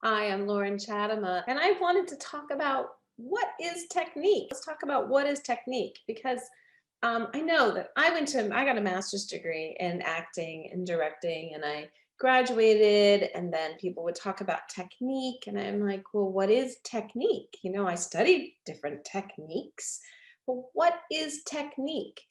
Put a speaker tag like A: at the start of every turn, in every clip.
A: Hi, I'm Loren Chathama, and I wanted to talk about what is technique. Let's talk about what is technique because I know that I got a master's degree in acting and directing, and I graduated, and then people would talk about technique, and I'm like, well, what is technique? I studied different techniques. Well, what is technique?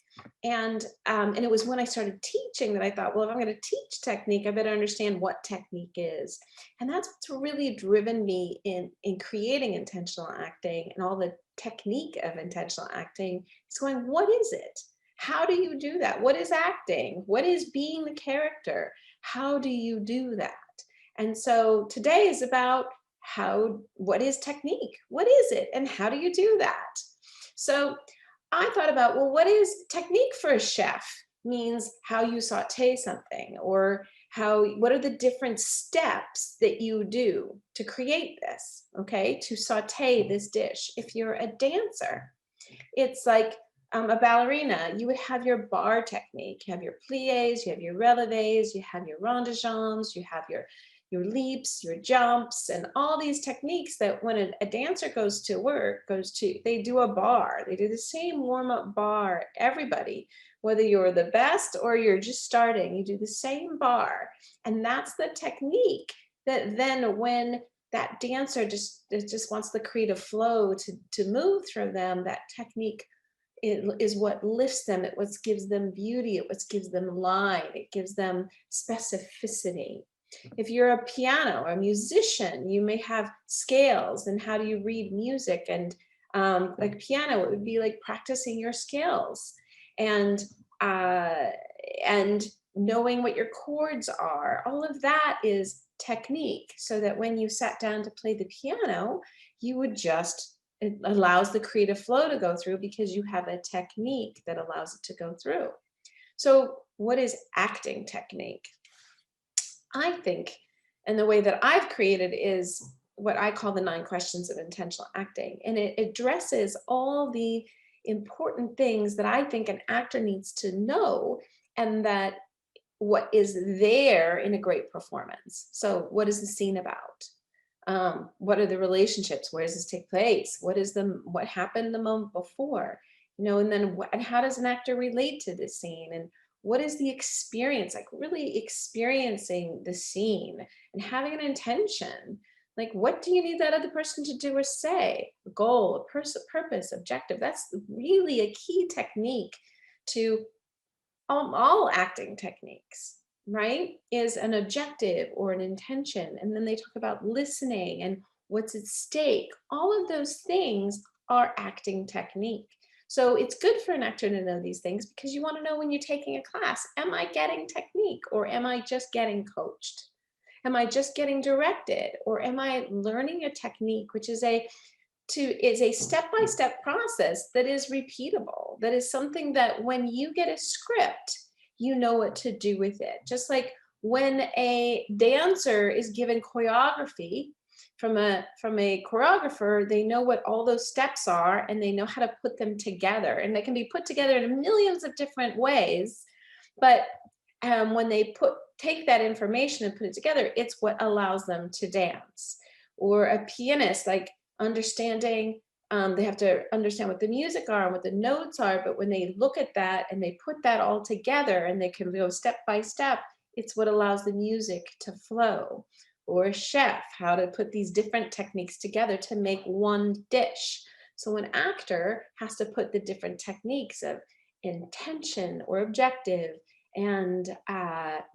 A: And it was when I started teaching that I thought, well, if I'm going to teach technique, I better understand what technique is. And that's what's really driven me in creating intentional acting and all the technique of intentional acting is going, what is it? How do you do that? What is acting? What is being the character? How do you do that? And so today is about what is technique? What is it? And how do you do that? So I thought about, well, what is technique for a chef? Means how you saute something, or what are the different steps that you do to create this, okay, to saute this dish. If you're a dancer, it's like a ballerina, you would have your bar technique, you have your plies, you have your releves, you have your rond de jambes, you have your leaps, your jumps, and all these techniques that when a dancer goes to work, they do a bar, they do the same warm-up bar, everybody, whether you're the best or you're just starting, you do the same bar. And that's the technique that then when that dancer just wants the creative flow to move through them, that technique is what lifts them, it what gives them beauty, it what gives them line, it gives them specificity. If you're a piano or a musician, you may have scales, and how do you read music? And like piano, it would be like practicing your scales and uh, and knowing what your chords are. All of that is technique, so that when you sat down to play the piano, you would just it allows the creative flow to go through because you have a technique that allows it to go through. So what is acting technique? I think, and the way that I've created is what I call the 9 questions of intentional acting. And it addresses all the important things that I think an actor needs to know, and that what is there in a great performance. So what is the scene about? What are the relationships? Where does this take place? What happened the moment before? And then and how does an actor relate to this scene? And what is the experience, like really experiencing the scene and having an intention? Like, what do you need that other person to do or say? A goal, purpose, objective. That's really a key technique to all acting techniques, right? Is an objective or an intention. And then they talk about listening and what's at stake. All of those things are acting technique. So it's good for an actor to know these things because you want to know when you're taking a class, am I getting technique or am I just getting coached? Am I just getting directed, or am I learning a technique, which is a step-by-step process that is repeatable, that is something that when you get a script, you know what to do with it. Just like when a dancer is given choreography from a choreographer, they know what all those steps are and they know how to put them together. And they can be put together in millions of different ways, but when they take that information and put it together, it's what allows them to dance. Or a pianist, like understanding, they have to understand what the music are and what the notes are, but when they look at that and they put that all together and they can go step by step, it's what allows the music to flow. Or a chef, how to put these different techniques together to make one dish. So an actor has to put the different techniques of intention or objective and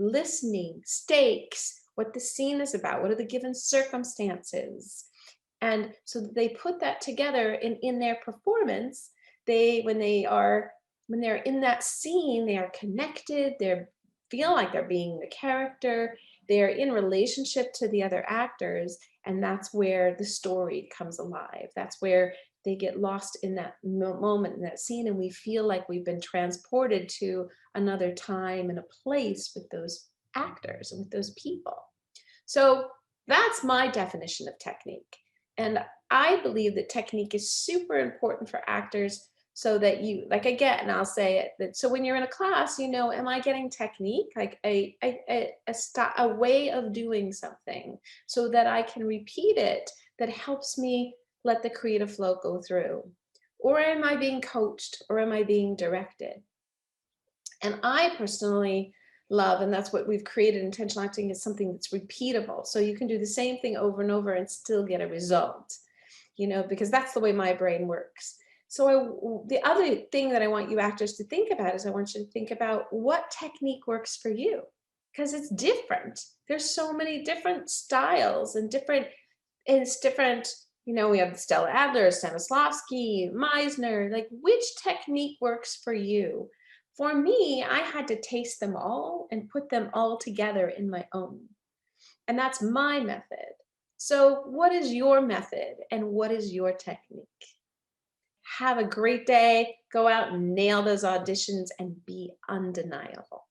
A: listening, stakes, what the scene is about, what are the given circumstances. And so they put that together in their performance. When they're in that scene, they are connected, they feel like they're being the character, they're in relationship to the other actors, and that's where the story comes alive. That's where they get lost in that moment, in that scene, and we feel like we've been transported to another time and a place with those actors and with those people. So that's my definition of technique. And I believe that technique is super important for actors so that you, like, again, I'll say it that, so when you're in a class, am I getting technique, like a way of doing something so that I can repeat it, that helps me let the creative flow go through? Or am I being coached, or am I being directed? And I personally love, and that's what we've created, intentional acting is something that's repeatable. So you can do the same thing over and over and still get a result, because that's the way my brain works. So the other thing that I want you actors to think about is, I want you to think about what technique works for you, because it's different. There's so many different styles and it's different. We have Stella Adler, Stanislavski, Meisner, like, which technique works for you? For me, I had to taste them all and put them all together in my own. And that's my method. So, what is your method and what is your technique? Have a great day. Go out and nail those auditions and be undeniable.